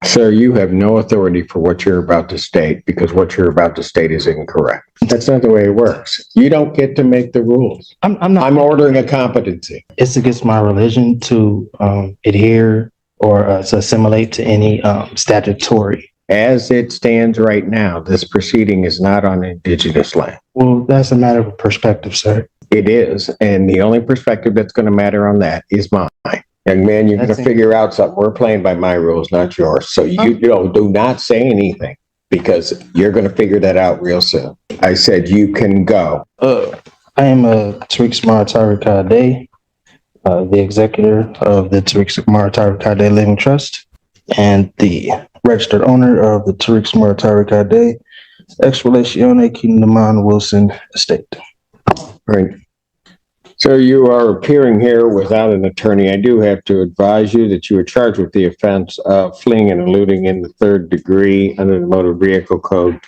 Sir, you have no authority for what you're about to state because what you're about to state is incorrect. That's not the way it works. You don't get to make the rules. I'm not. I'm ordering a competency. It's against my religion to adhere or to assimilate to any statutory. As it stands right now, this proceeding is not on indigenous land. Well, that's a matter of perspective, sir. It is, and the only perspective that's going to matter on that is mine. Young man, you're going to figure out something. We're playing by my rules, not yours. So you do not say anything because you're going to figure that out real soon. I said you can go. I am Tariq Samar Tariq the executor of the Tariq Samar Tariq Living Trust and the registered owner of the Tariq Samar Tariq Ex Relatione Kindaman Wilson Estate. Right. So you are appearing here without an attorney. I do have to advise you that you are charged with the offense of fleeing and eluding in the third degree under the Motor Vehicle Code.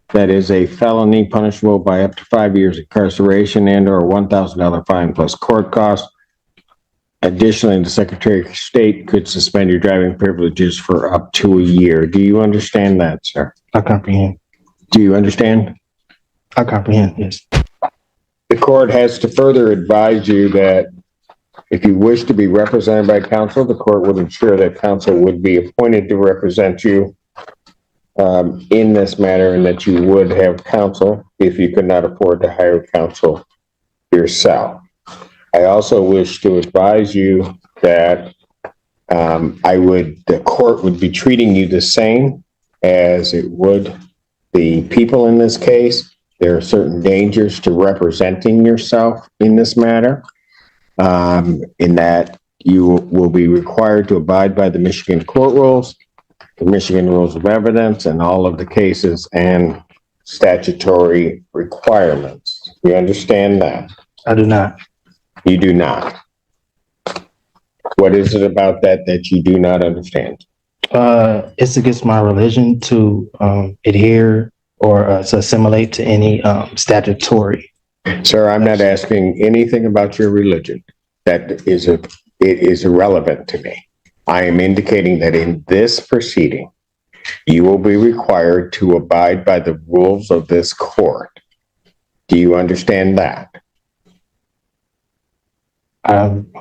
That is a felony punishable by up to 5 years incarceration and or a $1,000 fine plus court costs. Additionally, the Secretary of State could suspend your driving privileges for up to a year. Do you understand that, sir? I comprehend. Do you understand? I comprehend, yes. The court has to further advise you that if you wish to be represented by counsel, the court would ensure that counsel would be appointed to represent you in this matter and that you would have counsel if you could not afford to hire counsel yourself. I also wish to advise you that the court would be treating you the same as it would the people in this case. There are certain dangers to representing yourself in this matter, in that you will be required to abide by the Michigan court rules, the Michigan rules of evidence, and all of the cases and statutory requirements. You understand that? I do not. You do not. What is it about that you do not understand? It's against my religion to adhere or to assimilate to any statutory. Sir, I'm not asking anything about your religion. It is irrelevant to me. I am indicating that in this proceeding, you will be required to abide by the rules of this court. Do you understand that? I'm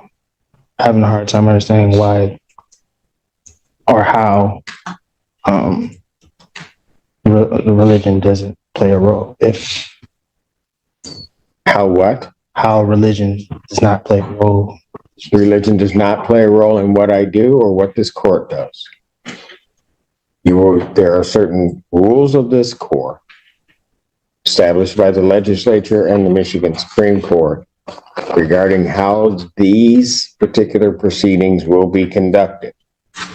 having a hard time understanding why or how religion doesn't play a role. How religion does not play a role. Religion does not play a role in what I do or what this court does. There are certain rules of this court established by the legislature and the Michigan Supreme Court regarding how these particular proceedings will be conducted.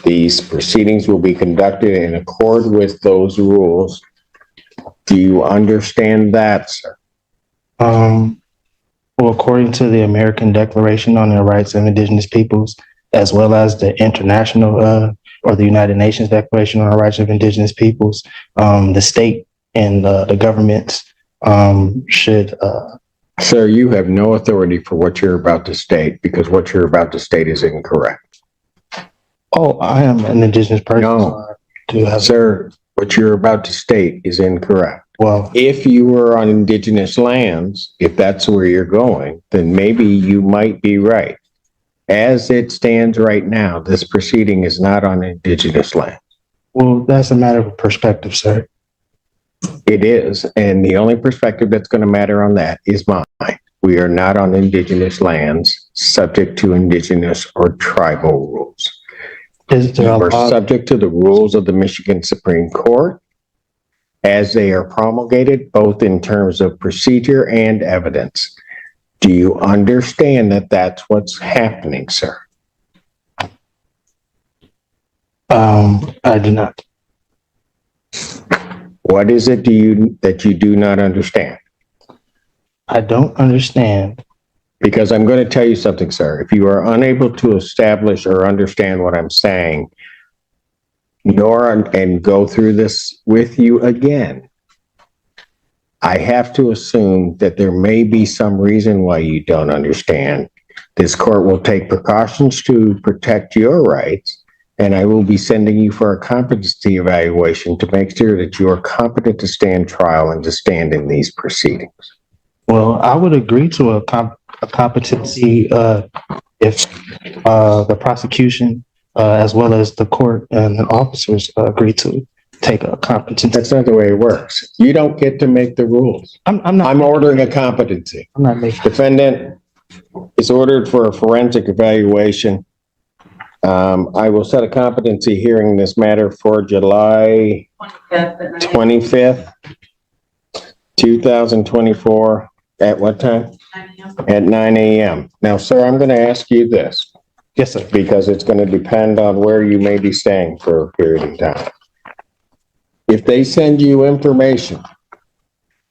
These proceedings will be conducted in accord with those rules. Do you understand that, sir? Well, according to the American Declaration on the Rights of Indigenous Peoples, as well as the international or the United Nations Declaration on the Rights of Indigenous Peoples, the state and the governments should... Sir, you have no authority for what you're about to state because what you're about to state is incorrect. Oh, I am an indigenous person. No, sir, what you're about to state is incorrect. Well, if you were on indigenous lands, if that's where you're going, then maybe you might be right. As it stands right now, this proceeding is not on indigenous land. Well, that's a matter of perspective, sir. It is, and the only perspective that's going to matter on that is mine. We are not on indigenous lands subject to indigenous or tribal rules. We're subject to the rules of the Michigan Supreme Court as they are promulgated, both in terms of procedure and evidence. Do you understand that that's what's happening, sir? I do not. What is it that you do not understand? I don't understand. Because I'm going to tell you something, sir. If you are unable to establish or understand what I'm saying, and go through this with you again, I have to assume that there may be some reason why you don't understand. This court will take precautions to protect your rights, and I will be sending you for a competency evaluation to make sure that you are competent to stand trial and to stand in these proceedings. Well, I would agree to a competency, if, the prosecution, as well as the court and the officers agree to take a competency. That's not the way it works. You don't get to make the rules. I'm I'm ordering a competency. not making. Defendant is ordered for a forensic evaluation. I will set a competency hearing in this matter for July 25th, 2024. At what time? At 9 a.m. Now, sir, I'm going to ask you this. Yes, sir. Because it's going to depend on where you may be staying for a period of time. If they send you information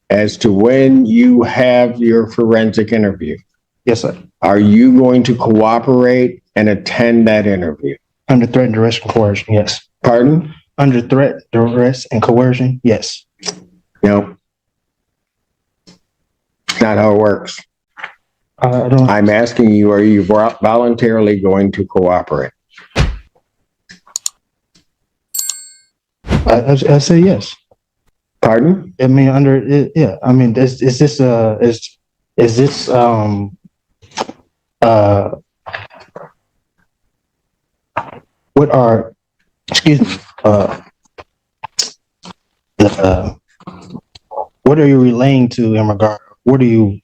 as to when you have your forensic interview, Yes, sir. are you going to cooperate and attend that interview? Under threat, duress, and coercion, yes. Pardon? Under threat, duress, and coercion, yes. No. Not how it works. I don't. I'm asking you, are you voluntarily going to cooperate? I say yes. Pardon? I mean, under it, yeah. I mean, is this what are, excuse me, what are you relaying to in regard? What are you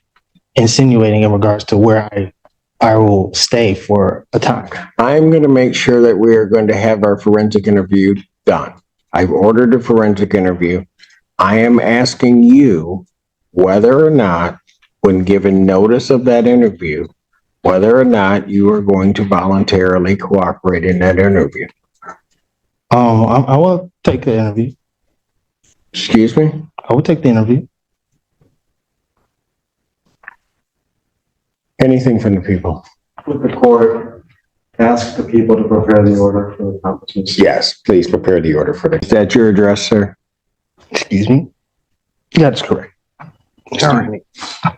insinuating in regards to where I will stay for a time? I'm going to make sure that we are going to have our forensic interview done. I've ordered a forensic interview. I am asking you whether or not, when given notice of that interview, whether or not you are going to voluntarily cooperate in that interview. I will take the interview. Excuse me? I will take the interview. Anything from the people? With the court, ask the people to prepare the order for the competency. Yes, please prepare the order for this. Is that your address, sir? Excuse me? That's correct. All right.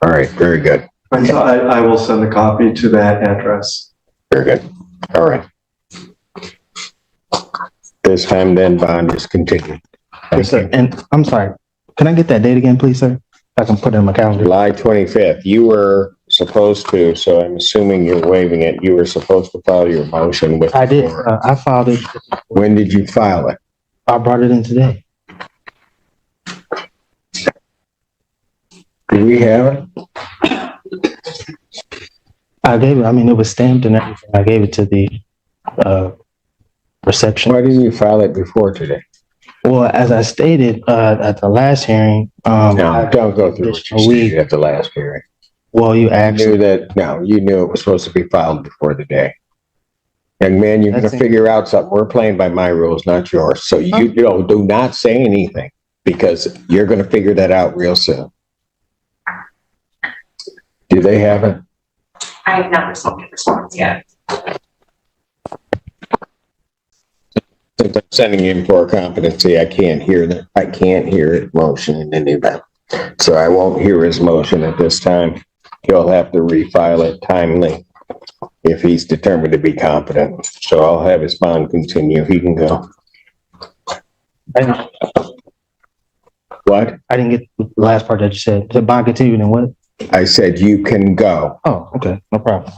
All right, very good. And so I will send a copy to that address. Very good. All right. This time then bond is continued. Yes, sir. And I'm sorry, can I get that date again, please, sir? I can put it in my calendar. July 25th. You were supposed to, so I'm assuming you're waiving it. You were supposed to file your motion with. I did. I filed it. When did you file it? I brought it in today. Do we have it? I gave it, I mean, it was stamped and everything. I gave it to the reception. Why didn't you file it before today? Well, as I stated at the last hearing, No, don't go through what you a week. stated at the last hearing. Well, you You asked. knew that, no, you knew it was supposed to be filed before the day. And man, you're gonna That's it. figure out something. We're playing by my rules, not yours. So you know, do not say anything because you're gonna figure that out real soon. Do they have it? I have not received a response yet. Since I'm sending in for a competency, I can't hear that. I can't hear his motion in any event. So I won't hear his motion at this time. He'll have to refile it timely if he's determined to be competent. So I'll have his bond continue. He can go. What? I didn't get the last part that you said. The bond continued and what? I said you can go. Oh, okay, no problem.